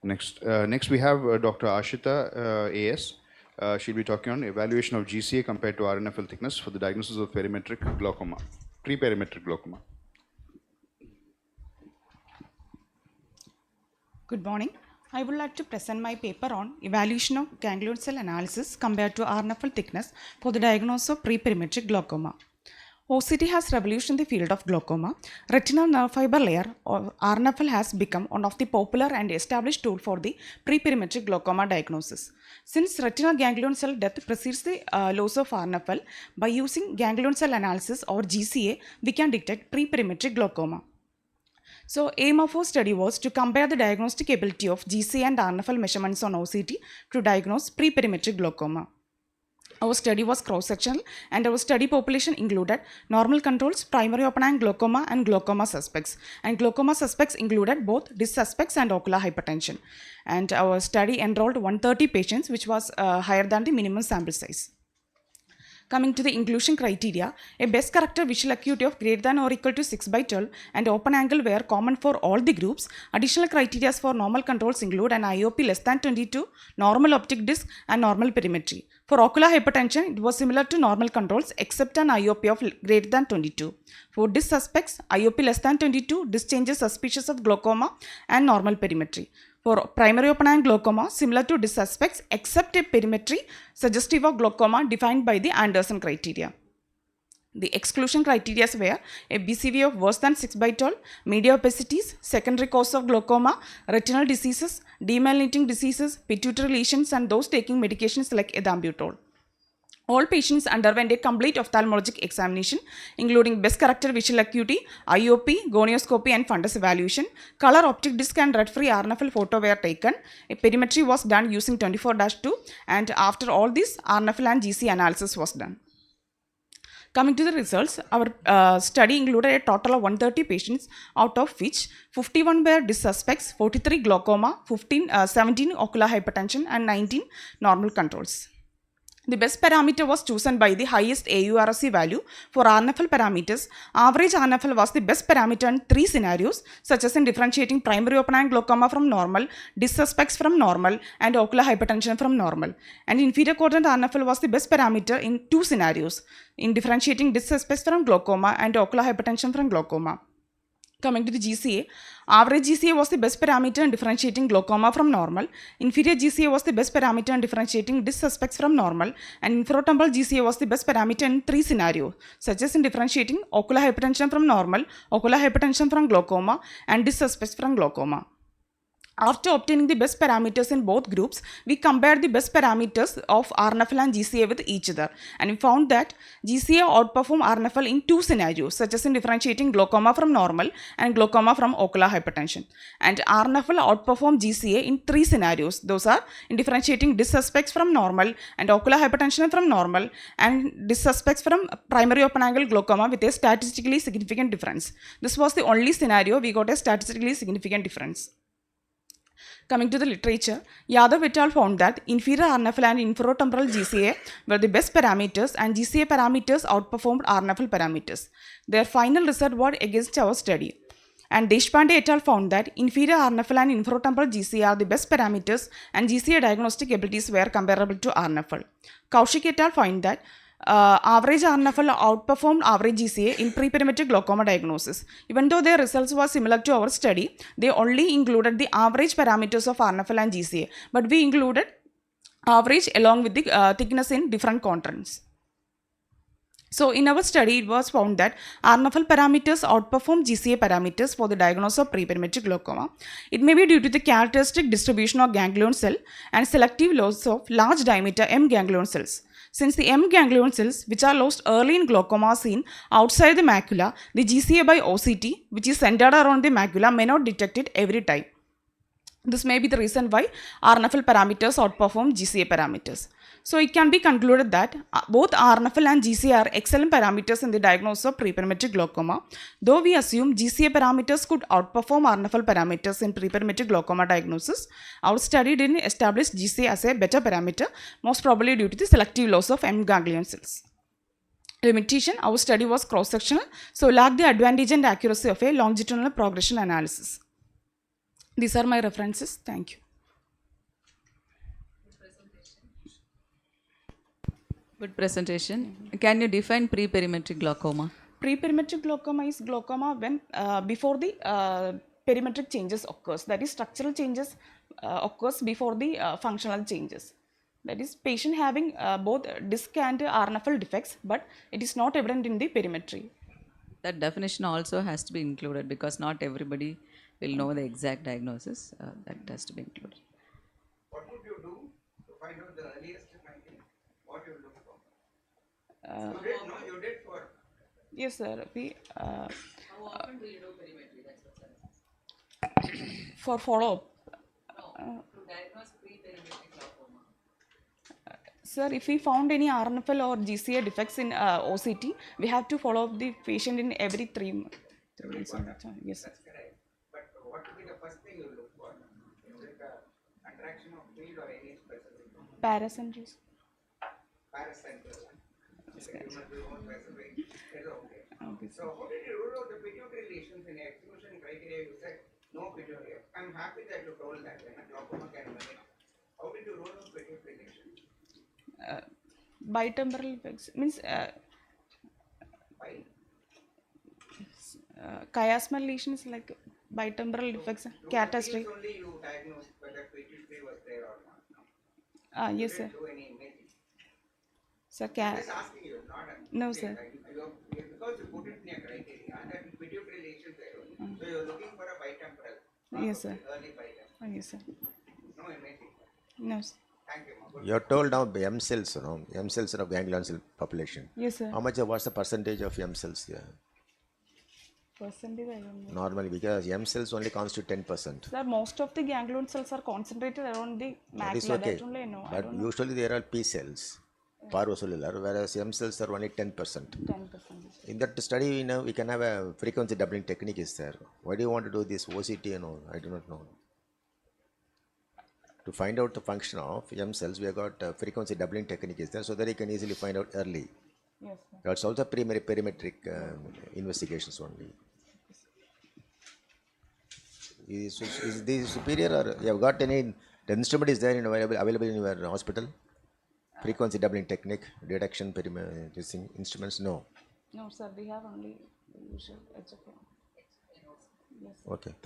Next we have Dr. ASHITHA AS. She'll be talking on evaluation of GCA compared to RNFL thickness for the diagnosis of perimetric glaucoma, pre-perimetric glaucoma. Good morning. I would like to present my paper on evaluation of ganglion cell analysis compared to RNFL thickness for the diagnosis of pre-perimetric glaucoma. OCT has revolutionized the field of glaucoma. Retinal nerve fiber layer or RNFL has become one of the popular and established tool for the pre-perimetric glaucoma diagnosis. Since retinal ganglion cell death precedes the loss of RNFL, by using ganglion cell analysis or GCA, we can detect pre-perimetric glaucoma. So, aim of our study was to compare the diagnostic ability of GCA and RNFL measurements on OCT to diagnose pre-perimetric glaucoma. Our study was cross-sectional and our study population included normal controls, primary open-angle glaucoma and glaucoma suspects. And glaucoma suspects included both disc suspects and ocular hypertension. And our study enrolled 130 patients, which was higher than the minimum sample size. Coming to the inclusion criteria, a best corrector visual acuity of greater than or equal to 6/12 and open angle were common for all the groups. Additional criteria for normal controls include an IOP less than 22, normal optic disc and normal perimetry. For ocular hypertension, it was similar to normal controls except an IOP of greater than 22. For disc suspects, IOP less than 22, disc changes suspicious of glaucoma and normal perimetry. For primary open-angle glaucoma, similar to disc suspects except a perimetry suggestive of glaucoma defined by the Anderson criteria. The exclusion criteria were a BCVA of worse than 6/12, media opacities, secondary cause of glaucoma, retinal diseases, demyelinating diseases, pituitary lesions, and those taking medications like ethambutol. All patients underwent a complete ophthalmologic examination, including best corrected visual acuity, IOP, gonioscopy, and fundus evaluation. Color, optic disc, and red-free RNFL photo were taken. A perimetry was done using 24-2, and after all this, RNFL and GC analysis was done. Coming to the results, our study included a total of 130 patients, out of which 51 were disc suspects, 43 glaucoma, 17 ocular hypertension, and 19 normal controls. The best parameter was chosen by the highest AURSC value. For RNFL parameters, average RNFL was the best parameter in 3 scenarios, such as in differentiating primary open-angle glaucoma from normal, disc suspects from normal, and ocular hypertension from normal. And inferior quadrant RNFL was the best parameter in 2 scenarios, in differentiating disc suspects from glaucoma and ocular hypertension from glaucoma. Coming to the GCA, average GCA was the best parameter in differentiating glaucoma from normal. Inferior GCA was the best parameter in differentiating disc suspects from normal. And infratemporal GCA was the best parameter in 3 scenarios, such as in differentiating ocular hypertension from normal, ocular hypertension from glaucoma, and disc suspects from glaucoma. After obtaining the best parameters in both groups, we compared the best parameters of RNFL and GCA with each other. And we found that GCA outperformed RNFL in 2 scenarios, such as in differentiating glaucoma from normal and glaucoma from ocular hypertension. And RNFL outperformed GCA in 3 scenarios. Those are in differentiating disc suspects from normal and ocular hypertension from normal and disc suspects from primary open-angle glaucoma with a statistically significant difference. This was the only scenario we got a statistically significant difference. Coming to the literature, Yadav et al. Found that inferior RNFL and infratemporal GCA were the best parameters and GCA parameters outperformed RNFL parameters. Their final result was against our study. And Deshpande et al. Found that inferior RNFL and infratemporal GCA are the best parameters and GCA diagnostic abilities were comparable to RNFL. Kaushik et al. Find that average RNFL outperformed average GCA in pre-perimetric glaucoma diagnosis. Even though their results were similar to our study, they only included the average parameters of RNFL and GCA, but we included average along with the thickness in different quadrants. So in our study, it was found that RNFL parameters outperform GCA parameters for the diagnosis of pre-perimetric glaucoma. It may be due to the characteristic distribution of ganglion cell and selective loss of large diameter M ganglion cells. Since the M ganglion cells, which are lost early in glaucoma, are seen outside the macula, the GCA by OCT, which is centered around the macula, may not detect it every time. This may be the reason why RNFL parameters outperform GCA parameters. So it can be concluded that both RNFL and GCA are excellent parameters in the diagnosis of pre-perimetric glaucoma. Though we assume GCA parameters could outperform RNFL parameters in pre-perimetric glaucoma diagnosis, our study didn't establish GCA as a better parameter, most probably due to the selective loss of M ganglion cells. Limitation, our study was cross-sectional, so lacked the advantage and accuracy of a longitudinal progression analysis. These are my references. Thank you. Good presentation. Can you define pre-perimetric glaucoma? Pre-perimetric glaucoma is glaucoma when before the perimetric changes occurs. That is, structural changes occurs before the functional changes. That is, patient having both disc and RNFL defects, but it is not evident in the perimetry. That definition also has to be included because not everybody will know the exact diagnosis. That has to be included. What would you do to find out the earliest finding? What you look for? You did for. Yes, sir. How often do you do perimetry? That's what For follow-up. No, to diagnose pre-perimetric glaucoma. Sir, if we found any RNFL or GCA defects in OCT, we have to follow up the patient in every 3 months. Yes, sir. That's correct. But what would be the first thing you look for? Is it attraction of field or any specific? Paracentris. Paracentral. Human bone specific. It's okay. Okay, So how did you rule out the pituitary lesions in exclusion criteria? You said no pituitary. I'm happy that you told that when a glaucoma can mimic. How did you rule out pituitary lesions? Bitemporal effects means Why? chiasmal lesions like bitemporal defects, catastrophe. Only you diagnosed whether pituitary was there or not. Yes, sir. Do any imaging? Sir, Just asking you, not a, no, sir. because you put it in a criteria and that pituitary lesions there only. So you're looking for a bitemporal. Yes, sir. Early bitemporal. Yes, sir. No imaging. No, sir. Thank you, ma'am. You're told now M cells, M cells of ganglion cell population. Yes, sir. How much? What's the percentage of M cells here? Percentage, I don't know. Normally, because M cells only constitute 10%. Sir, most of the ganglion cells are concentrated around the That is macula. okay. That only I know. I But don't know. usually there are P cells, parvocellular, whereas M cells are only 10%. 10%. In that study, we can have a frequency doubling technique is there. Why do you want to do this OCT and all? I do not know. To find out the function of M cells, we have got frequency doubling technique is there, so that you can easily find out early. Yes, sir. That's also primary perimetric investigations only. Is this superior or you have got any, the instrument is there available in your hospital? Frequency doubling technique, detection, this thing, instruments? No. No, sir. We have only the usual HFM. Yes, sir. Okay.